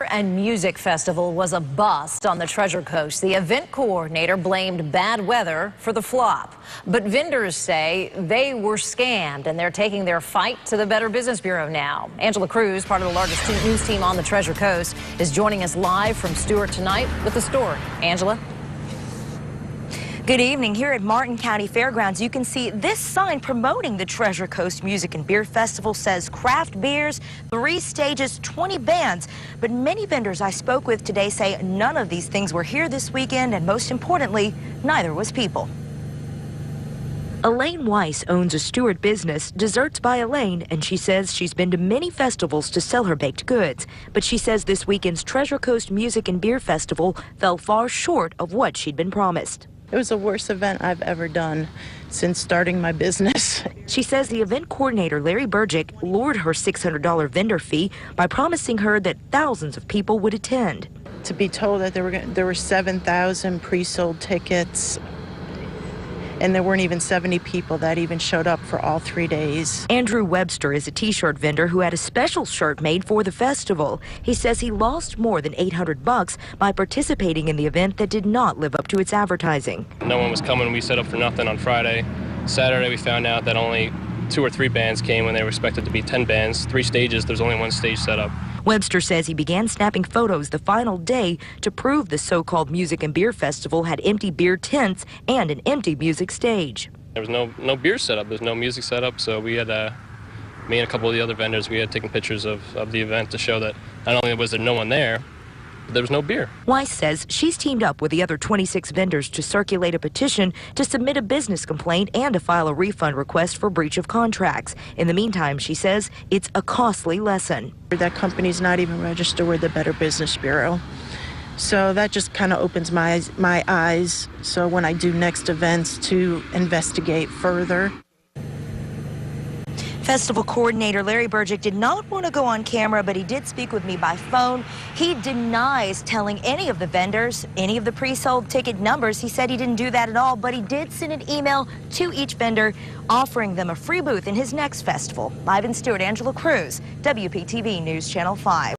And Music Festival was a bust on the Treasure Coast. The event coordinator blamed bad weather for the flop. But vendors say they were scammed, and they're taking their fight to the Better Business Bureau now. Angela Cruz, part of the largest news team on the Treasure Coast, is joining us live from Stuart tonight with the story. Angela? Good evening. Here at Martin County Fairgrounds, you can see this sign promoting the Treasure Coast Music and Beer Festival. Says craft beers, 3 stages, 20 bands. But many vendors I spoke with today say none of these things were here this weekend, and most importantly, neither was people. Elaine Weiss owns a Stuart business, Desserts by Elaine, and she says she's been to many festivals to sell her baked goods. But she says this weekend's Treasure Coast Music and Beer Festival fell far short of what she'd been promised. It was the worst event I've ever done since starting my business. She says the event coordinator, Larry Burgick, lured her $600 vendor fee by promising her that thousands of people would attend. To be told that there were 7,000 pre-sold tickets, and there weren't even 70 people that even showed up for all 3 days. Andrew Webster is a t-shirt vendor who had a special shirt made for the festival. He says he lost more than $800 by participating in the event that did not live up to its advertising. No one was coming. We set up for nothing on Friday. Saturday we found out that only 2 or 3 bands came when they were expected to be 10 bands. 3 stages, there's only 1 stage set up. Webster says he began snapping photos the final day to prove the so-called Music and Beer Festival had empty beer tents and an empty music stage. There was no beer set up, there's no music set up, so we had, me and a couple of the other vendors, we had taken pictures of the event to show that not only was there no one there, but there was no beer. Weiss says she's teamed up with the other 26 vendors to circulate a petition to submit a business complaint and to file a refund request for breach of contracts. In the meantime, she says it's a costly lesson. That company's not even registered with the Better Business Bureau. So that just kind of opens my eyes. So when I do next events to investigate further. Festival coordinator Larry Burgick did not want to go on camera, but he did speak with me by phone. He denies telling any of the vendors any of the pre-sold ticket numbers. He said he didn't do that at all, but he did send an email to each vendor offering them a free booth in his next festival. Live in Stuart, Angela Cruz, WPTV News Channel 5.